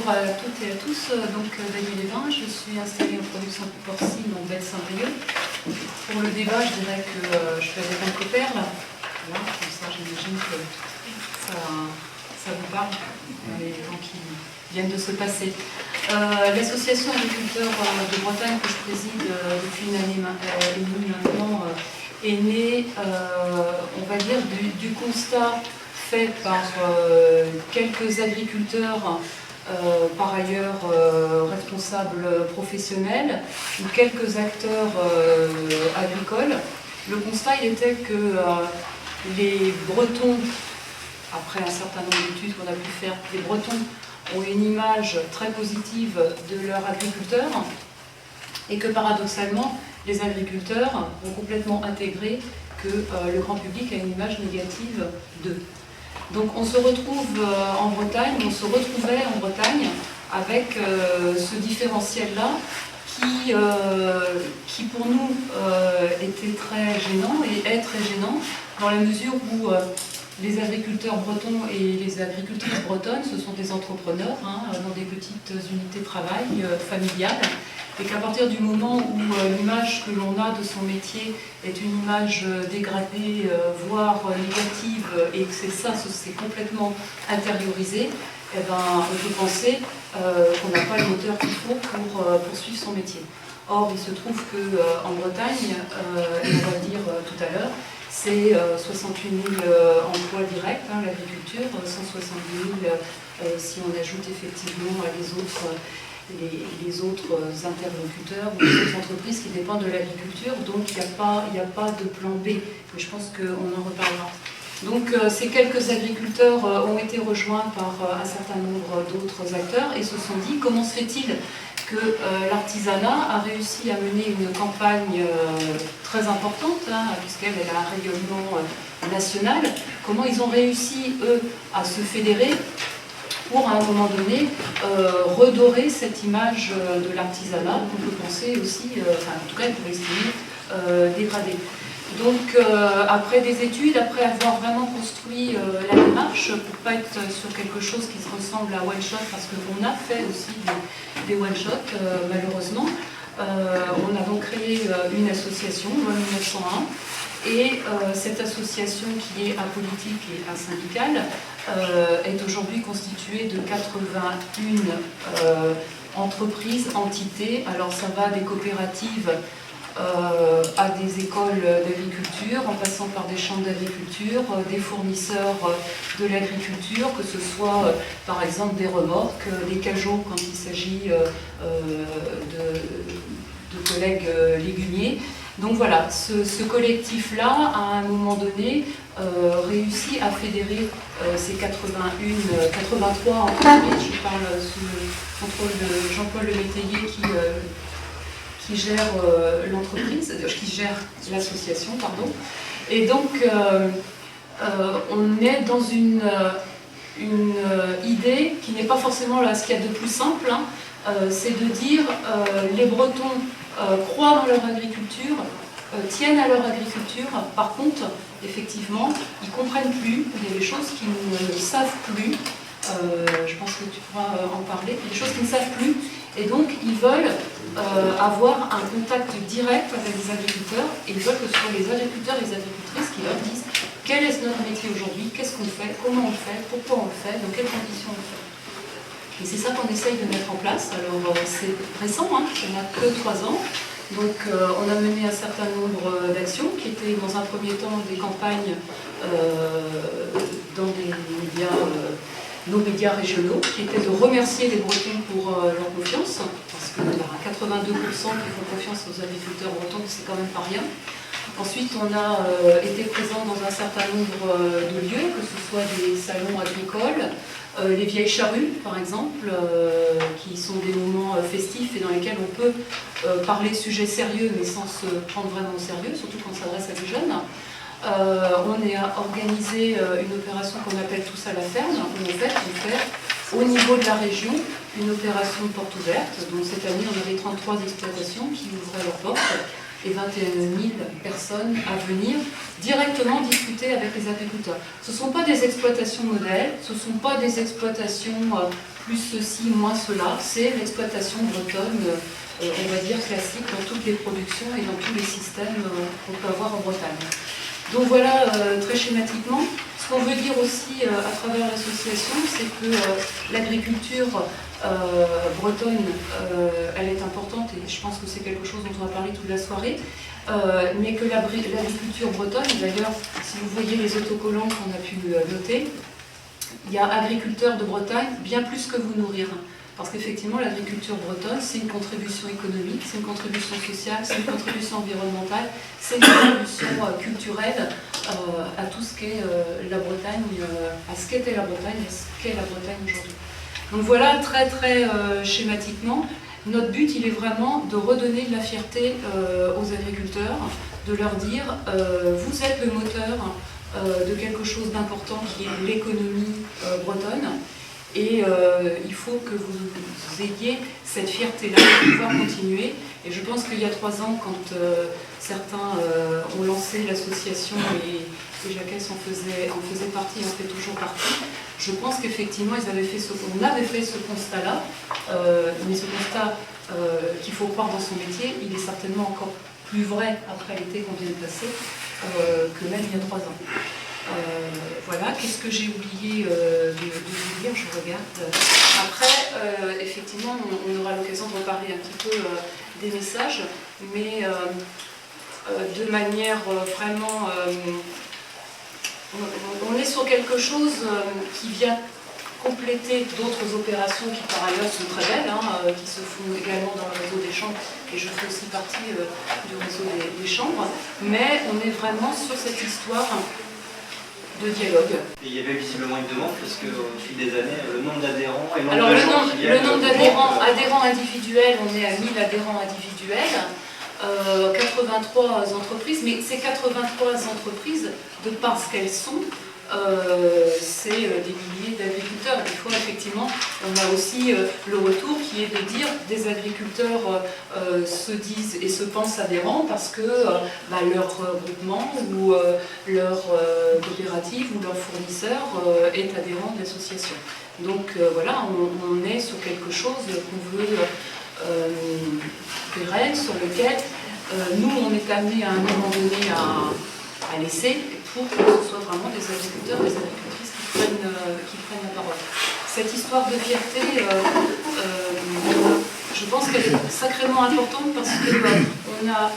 à toutes et à tous, donc Daniel Lévin, je suis installée en production porcine en Baie-de-Saint-Brieuc. Pour le débat, je dirais que je suis avec un copain là, voilà, comme ça j'imagine que ça vous parle, les gens qui viennent de se passer. L'association agriculteurs de Bretagne que je préside depuis une année et demie maintenant est née, on va dire, du constat fait par quelques agriculteurs, par ailleurs responsables professionnels, ou quelques acteurs agricoles. Le constat il était que les Bretons, après un certain nombre d'études qu'on a pu faire, les Bretons ont une image très positive de leurs agriculteurs, et que paradoxalement, les agriculteurs ont complètement intégré que le grand public a une image négative d'eux. Donc on se retrouve en Bretagne, on se retrouvait en Bretagne avec ce différentiel-là qui pour nous était très gênant et est très gênant dans la mesure où les agriculteurs bretons et les agricultrices bretonnes, ce sont des entrepreneurs dans des petites unités de travail familiales, et qu'à partir du moment où l'image que l'on a de son métier est une image dégradée, voire négative, et que c'est complètement intériorisé, eh ben, on peut penser qu'on n'a pas le moteur qu'il faut pour poursuivre son métier. Or, il se trouve qu'en Bretagne, et on va le dire tout à l'heure, c'est 68 000 emplois directs, l'agriculture, 170 000 si on ajoute effectivement les autres interlocuteurs ou les autres entreprises qui dépendent de l'agriculture. Donc il n'y a pas de plan B, mais je pense qu'on en reparlera. Donc ces quelques agriculteurs ont été rejoints par un certain nombre d'autres acteurs et se sont dit comment se fait-il que l'artisanat a réussi à mener une campagne très importante, puisqu'elle a un rayonnement national, comment ils ont réussi, eux, à se fédérer pour, à un moment donné, redorer cette image de l'artisanat qu'on peut penser aussi, en tout cas, pour estimer dégradée. Donc, après des études, après avoir vraiment construit la démarche, pour ne pas être sur quelque chose qui se ressemble à one shot, parce qu'on a fait aussi des one shots, malheureusement, on a donc créé une association, loi 1901, et cette association qui est apolitique et asyndicale est aujourd'hui constituée de 81 entreprises, entités. Alors ça va des coopératives à des écoles d'agriculture, en passant par des chambres d'agriculture, des fournisseurs de l'agriculture, que ce soit par exemple des remorques, des cajots quand il s'agit de collègues légumiers. Donc voilà, ce collectif-là, à un moment donné, réussit à fédérer ces 83 entreprises. Je parle sous le contrôle de Jean-Paul Lemétayer qui gère l'entreprise, qui gère l'association, pardon. Et donc, on est dans une idée qui n'est pas forcément là, ce qu'il y a de plus simple, c'est de dire les Bretons croient dans leur agriculture, tiennent à leur agriculture. Par contre, effectivement, ils ne comprennent plus, il y a des choses qu'ils ne savent plus, je pense que tu pourras en parler, il y a des choses qu'ils ne savent plus, et donc ils veulent avoir un contact direct avec les agriculteurs, et ils veulent que ce soit les agriculteurs et les agricultrices qui leur disent quel est notre métier aujourd'hui, qu'est-ce qu'on fait, comment on le fait, pourquoi on le fait, dans quelles conditions on le fait. Et c'est ça qu'on essaye de mettre en place. Alors c'est récent, ça n'a que 3 ans. Donc on a mené un certain nombre d'actions qui étaient dans un premier temps des campagnes dans des médias, nos médias régionaux, qui étaient de remercier les Bretons pour leur confiance, parce qu'il y a 82% qui font confiance aux agriculteurs bretons, c'est quand même pas rien. Ensuite, on a été présent dans un certain nombre de lieux, que ce soit des salons agricoles, les vieilles charrues, par exemple, qui sont des moments festifs et dans lesquels on peut parler de sujets sérieux, mais sans se prendre vraiment au sérieux, surtout quand on s'adresse à des jeunes. On a organisé une opération qu'on appelle Tous à la ferme, où en fait, on fait au niveau de la région une opération porte ouverte. Donc cette année, on avait 33 exploitations qui ouvraient leurs portes et 21 000 personnes à venir directement discuter avec les agriculteurs. Ce ne sont pas des exploitations modèles, ce ne sont pas des exploitations plus ceci, moins cela. C'est l'exploitation bretonne, on va dire classique, dans toutes les productions et dans tous les systèmes qu'on peut avoir en Bretagne. Donc voilà, très schématiquement. Ce qu'on veut dire aussi à travers l'association, c'est que l'agriculture bretonne, elle est importante, et je pense que c'est quelque chose dont on va parler toute la soirée, mais que l'agriculture bretonne, d'ailleurs, si vous voyez les autocollants qu'on a pu noter, il y a agriculteurs de Bretagne bien plus que vous nourrir. Parce qu'effectivement, l'agriculture bretonne, c'est une contribution économique, c'est une contribution sociale, c'est une contribution environnementale, c'est une contribution culturelle à tout ce qu'est la Bretagne, à ce qu'était la Bretagne et à ce qu'est la Bretagne aujourd'hui. Donc voilà, très très schématiquement, notre but, il est vraiment de redonner de la fierté aux agriculteurs, de leur dire vous êtes le moteur de quelque chose d'important qui est l'économie bretonne. Et il faut que vous ayez cette fierté-là de pouvoir continuer. Et je pense qu'il y a 3 ans, quand certains ont lancé l'association et Jacques en faisait partie, en fait toujours partie, je pense qu'effectivement, on avait fait ce constat-là, mais ce constat qu'il faut croire dans son métier, il est certainement encore plus vrai après l'été qu'on vient de passer que même il y a 3 ans. Voilà, qu'est-ce que j'ai oublié de vous dire, je regarde. Après, effectivement, on aura l'occasion de reparler un petit peu des messages, mais de manière vraiment... on est sur quelque chose qui vient compléter d'autres opérations qui par ailleurs sont très belles, qui se font également dans le réseau des chambres, et je fais aussi partie du réseau des chambres, mais on est vraiment sur cette histoire de dialogue. Et il y avait visiblement une demande, parce qu'au fil des années, le nombre d'adhérents et le nombre Alors de gens qui viennent... le nombre d'adhérents individuels, on est à 1000 adhérents individuels, 83 entreprises, mais ces 83 entreprises, de par ce qu'elles sont, c'est des milliers d'agriculteurs. Des fois, effectivement, on a aussi le retour qui est de dire des agriculteurs se disent et se pensent adhérents parce que leur groupement ou leur coopérative ou leur fournisseur est adhérent de l'association. Donc voilà, on est sur quelque chose qu'on veut pérenne, sur lequel nous, on est amené à un moment donné à laisser pour que ce soit vraiment des agriculteurs, des agricultrices qui prennent la parole. Cette histoire de fierté, je pense qu'elle est sacrément importante parce qu'on a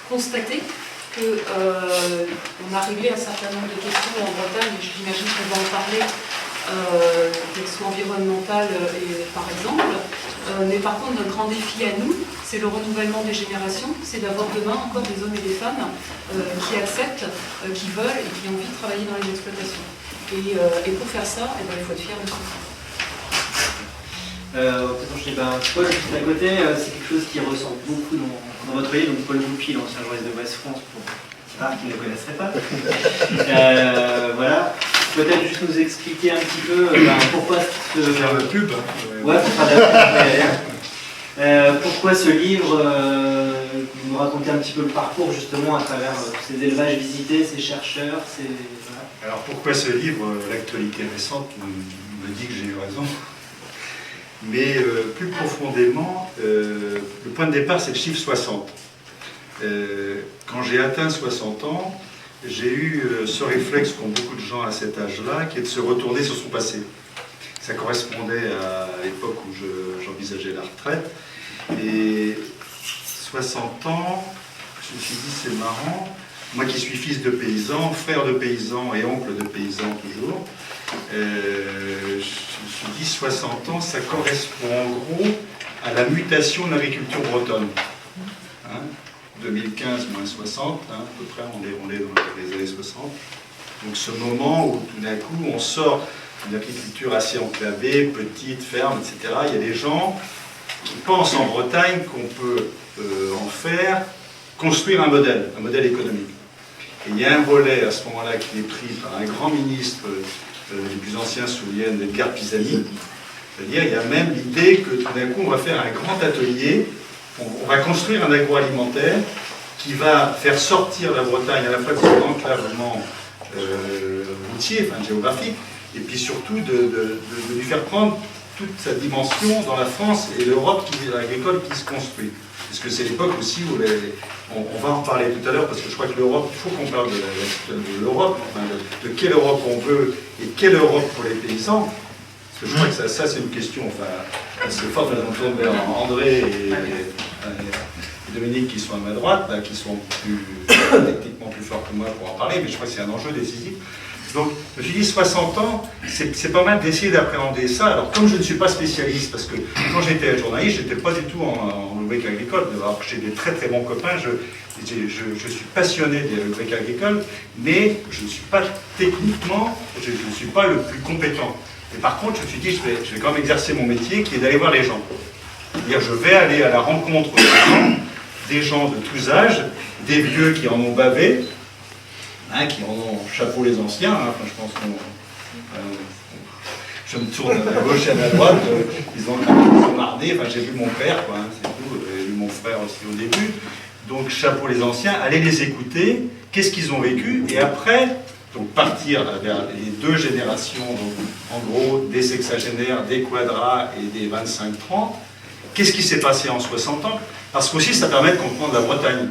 constaté qu'on a réglé un certain nombre de questions en Bretagne, et j'imagine qu'on va en parler, qu'elles soient environnementales par exemple. Mais par contre, notre grand défi à nous, c'est le renouvellement des générations, c'est d'avoir demain encore des hommes et des femmes qui acceptent, qui veulent et qui ont envie de travailler dans les exploitations. Et pour faire ça, il faut être fier de soi. Peut-être je dis, Paul, juste à côté, c'est quelque chose qui ressort beaucoup dans votre livre, donc Paul Goupil, l'ancien journaliste de West France, pour qui ne le connaisseraient pas. Voilà. Peut-être juste nous expliquer un petit peu pourquoi ce... Faire de pub. Ouais, pour faire de la pub. Pourquoi ce livre, vous racontez un petit peu le parcours justement à travers ces élevages visités, ces chercheurs, ces... Voilà. Alors pourquoi ce livre? L'actualité récente me dit que j'ai eu raison. Mais plus profondément, le point de départ c'est le chiffre 60. Quand j'ai atteint 60 ans, j'ai eu ce réflexe qu'ont beaucoup de gens à cet âge-là, qui est de se retourner sur son passé. Ça correspondait à l'époque où j'envisageais la retraite. Et 60 ans, je me suis dit c'est marrant, moi qui suis fils de paysan, frère de paysan et oncle de paysan toujours, je me suis dit 60 ans, ça correspond en gros à la mutation de l'agriculture bretonne. 2015 moins 60, à peu près, on est dans les années 60. Donc ce moment où tout d'un coup on sort d'une agriculture assez enclavée, petite, ferme, etc. Il y a des gens qui pensent en Bretagne qu'on peut en faire construire un modèle économique. Et il y a un relais à ce moment-là qui est pris par un grand ministre, les plus anciens se souviennent d'Edgar Pisani. C'est-à-dire il y a même l'idée que tout d'un coup on va faire un grand atelier. On va construire un agroalimentaire qui va faire sortir la Bretagne à la fois de son enclavement routier, géographique, et puis surtout de lui faire prendre toute sa dimension dans la France et l'Europe agricole qui se construit. Parce que c'est l'époque aussi où on va en parler tout à l'heure, parce que je crois que l'Europe, il faut qu'on parle de l'Europe, enfin, de quelle Europe on veut et quelle Europe pour les paysans. Parce que je crois que ça c'est une question assez forte. Je me tourne vers André et Dominique qui sont à ma droite, là, qui sont techniquement plus forts que moi pour en parler, mais je crois que c'est un enjeu décisif. Donc, je me suis dit, 60 ans, c'est pas mal d'essayer d'appréhender ça. Alors, comme je ne suis pas spécialiste, parce que quand j'étais journaliste, je n'étais pas du tout en rubrique agricole. Alors, j'ai des très très bons copains, je suis passionné des rubriques agricoles, mais je ne suis pas techniquement, je ne suis pas le plus compétent. Et par contre, je me suis dit, je vais quand même exercer mon métier, qui est d'aller voir les gens. C'est-à-dire, je vais aller à la rencontre des gens de tous âges, des vieux qui en ont bavé, qui en ont chapeau les anciens, enfin, je pense qu'on... je me tourne à gauche et à droite, ils ont mardé, enfin j'ai vu mon père, quoi, c'est tout, j'ai vu mon frère aussi au début, donc chapeau les anciens, allez les écouter, qu'est-ce qu'ils ont vécu, et après, donc partir vers les deux générations, donc en gros des sexagénaires, des quadras et des 25-30, qu'est-ce qui s'est passé en 60 ans? Parce qu'aussi ça permet de comprendre la Bretagne.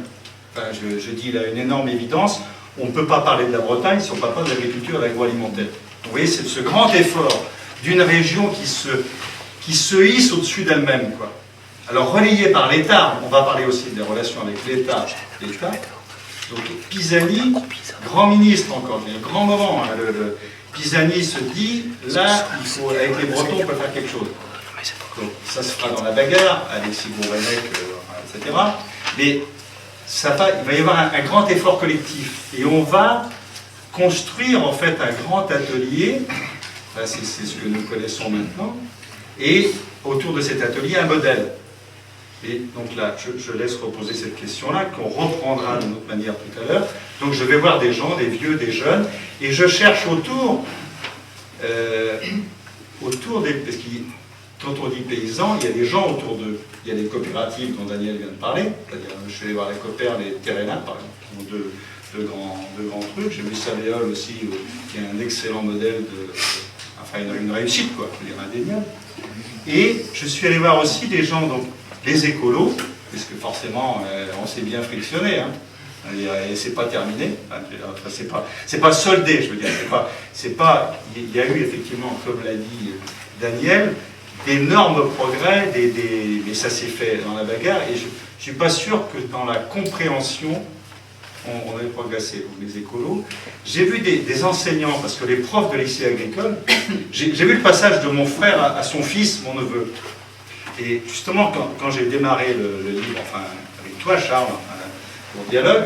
Enfin, je dis là une énorme évidence, on ne peut pas parler de la Bretagne si on ne parle pas de l'agriculture et de l'agroalimentaire. Vous voyez, c'est ce grand effort d'une région qui se hisse au-dessus d'elle-même, quoi. Alors, relayé par l'État, on va parler aussi des relations avec l'État. Donc, Pisani, grand ministre encore, il y a un grand moment, hein, Pisani se dit, là, il faut, avec les Bretons, on peut faire quelque chose. Donc, ça se fera dans la bagarre, Alexis Gourvenec, etc. Mais il va y avoir un grand effort collectif et on va construire en fait un grand atelier, c'est ce que nous connaissons maintenant, et autour de cet atelier un modèle. Et donc là, je laisse reposer cette question-là, qu'on reprendra d'une autre manière tout à l'heure. Donc je vais voir des gens, des vieux, des jeunes, et je cherche autour des... Parce que quand on dit paysans, il y a des gens autour d'eux. Il y a des coopératives dont Daniel vient de parler. C'est-à-dire, je suis allé voir les coopères, les Terrena, par exemple, qui ont de grands trucs. J'ai vu Savéol aussi, qui est un excellent modèle enfin, une réussite, quoi, je veux dire, indéniable. Et je suis allé voir aussi des gens, donc, les écolos, parce que forcément, on s'est bien frictionné, hein. Et c'est pas terminé, enfin, c'est pas soldé, je veux dire, il y a eu effectivement, comme l'a dit Daniel, d'énormes progrès, mais ça s'est fait dans la bagarre, et je ne suis pas sûr que dans la compréhension, on ait progressé, les écolos. J'ai vu des enseignants, parce que les profs de lycée agricole, j'ai vu le passage de mon frère à son fils, mon neveu. Et justement, quand j'ai démarré le livre, enfin, avec toi, Charles, pour dialogue,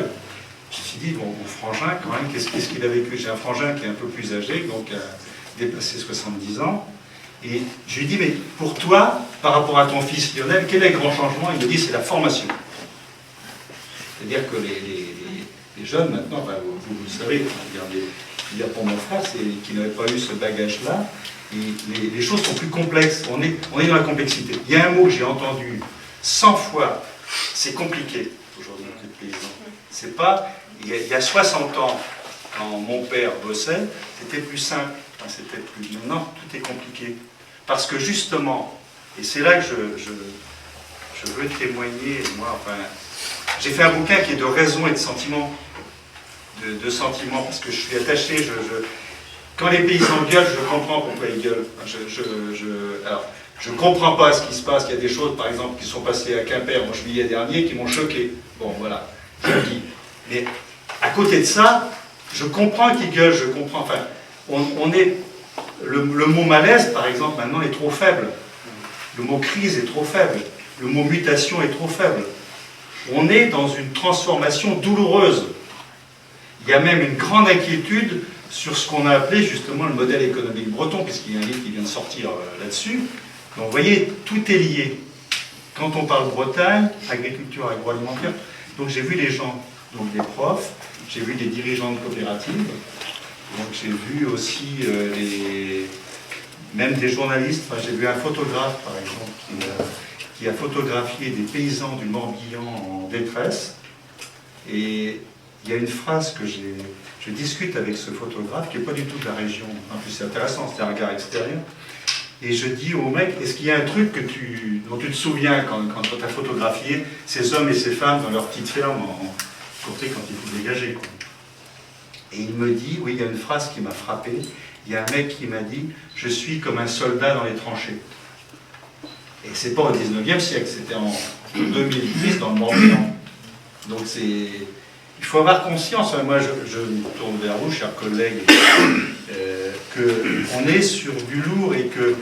je me suis dit, bon, mon frangin, quand même, qu'est-ce qu'il a vécu? J'ai un frangin qui est un peu plus âgé, donc a dépassé 70 ans. Et je lui dis, mais pour toi, par rapport à ton fils Lionel, quel est le grand changement? Il me dit, c'est la formation. C'est-à-dire que les jeunes, maintenant, ben, vous le savez, regardez, pour mon frère, qui n'avait pas eu ce bagage-là, les choses sont plus complexes. On est dans la complexité. Il y a un mot que j'ai entendu 100 fois, c'est compliqué, aujourd'hui, les paysans. C'est pas, il y a 60 ans, quand mon père bossait, c'était plus simple. C'était plus... Maintenant, tout est compliqué. Parce que justement, et c'est là que je veux témoigner, moi, enfin, j'ai fait un bouquin qui est de raison et de sentiment. De sentiments, parce que je suis attaché, quand les paysans gueulent, je comprends pourquoi ils gueulent. Alors, je ne comprends pas ce qui se passe. Il y a des choses, par exemple, qui sont passées à Quimper, en juillet dernier, qui m'ont choqué. Bon, voilà, je le dis. Mais à côté de ça, je comprends qu'ils gueulent, je comprends. Enfin, le mot malaise, par exemple, maintenant est trop faible. Le mot crise est trop faible. Le mot mutation est trop faible. On est dans une transformation douloureuse. Il y a même une grande inquiétude sur ce qu'on a appelé justement le modèle économique breton, puisqu'il y a un livre qui vient de sortir là-dessus. Donc vous voyez, tout est lié. Quand on parle Bretagne, agriculture, agroalimentaire, donc j'ai vu les gens, donc des profs, j'ai vu des dirigeants de coopératives, donc j'ai vu aussi même des journalistes, enfin, j'ai vu un photographe par exemple qui a photographié des paysans du Morbihan en détresse, et il y a une phrase que je discute avec ce photographe qui n'est pas du tout de la région. En plus, c'est intéressant, c'est un regard extérieur. Et je dis au mec, est-ce qu'il y a un truc dont tu te souviens quand tu as photographié ces hommes et ces femmes dans leur petite ferme en côté quand il faut dégager, quoi. Et il me dit, oui, il y a une phrase qui m'a frappé. Il y a un mec qui m'a dit, je suis comme un soldat dans les tranchées. Et c'est pas au 19e siècle, c'était en 2010 dans le Morbihan. Donc il faut avoir conscience, moi je me tourne vers vous, chers collègues, qu'on est sur du lourd et que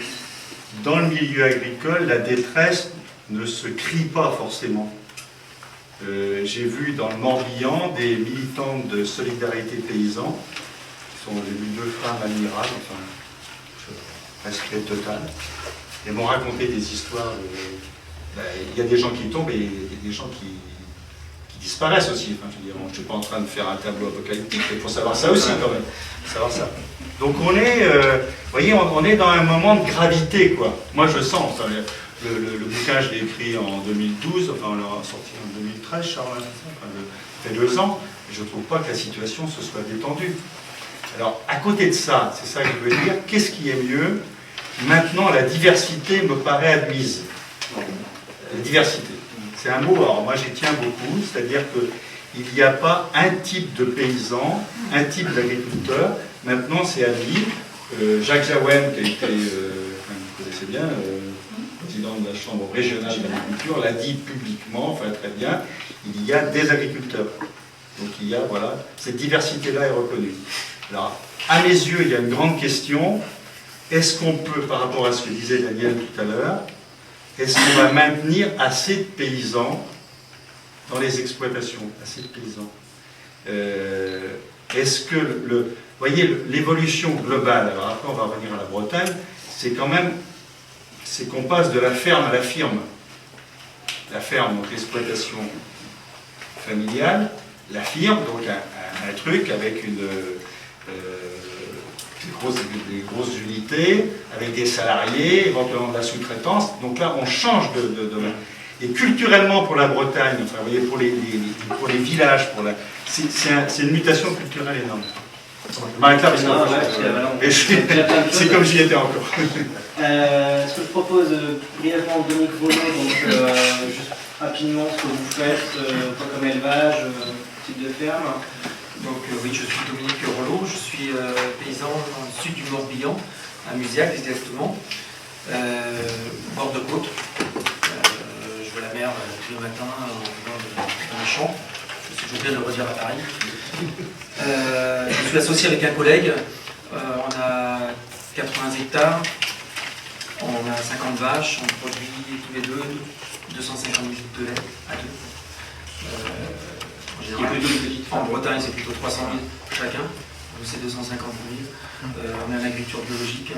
dans le milieu agricole, la détresse ne se crie pas forcément. J'ai vu dans le Morbihan des militantes de solidarité paysans, qui sont deux femmes admirables, enfin, respect total, et m'ont raconté des histoires. Il y a des gens qui tombent et il y a des gens qui disparaissent aussi. Enfin, je ne suis pas en train de faire un tableau apocalyptique, il faut savoir ça aussi quand même. Savoir ça. Donc on est, vous voyez, on est dans un moment de gravité, quoi. Moi je sens, enfin, le bouquin je l'ai écrit en 2012, enfin on l'a sorti en 2013, Charles, enfin, ça fait 2 ans, et je ne trouve pas que la situation se soit détendue. Alors à côté de ça, c'est ça que je veux dire, qu'est-ce qui est mieux? Maintenant la diversité me paraît admise. La diversité. C'est un mot, alors moi j'y tiens beaucoup, c'est-à-dire qu'il n'y a pas un type de paysan, un type d'agriculteur, maintenant c'est admis. Jacques Jaouen, qui a été, vous connaissez bien, président de la Chambre régionale de l'agriculture, l'a dit publiquement, enfin très bien, il y a des agriculteurs. Donc il y a, voilà, cette diversité-là est reconnue. Alors, à mes yeux, il y a une grande question, est-ce qu'on peut, par rapport à ce que disait Daniel tout à l'heure, est-ce qu'on va maintenir assez de paysans dans les exploitations? Assez de paysans. Est-ce que, vous voyez, l'évolution globale, alors après on va revenir à la Bretagne, c'est quand même, c'est qu'on passe de la ferme à la firme. La ferme, donc l'exploitation familiale, la firme, donc un truc avec des grosses unités, avec des salariés, éventuellement de la sous-traitance. Donc là, on change de domaine. Et culturellement, pour la Bretagne, enfin, vous voyez, pour les villages, c'est une mutation culturelle énorme. Je m'arrête là parce que c'est comme j'y étais encore. Ce que je propose brièvement, Dominique Volon, donc juste rapidement ce que vous faites, quoi comme élevage, type de ferme. Donc oui, je suis Dominique Rollo, je suis paysan dans le sud du Morbihan, à Musiac exactement, bord de côte. Je vois la mer tous les matins dans les champs. Je suis bien de le redire à Paris. Je suis associé avec un collègue, on a 80 hectares, on a 50 vaches, on produit tous les deux 250 litres de lait à deux. En Bretagne, c'est plutôt 300 000 chacun, nous c'est 250 000. On est en agriculture biologique.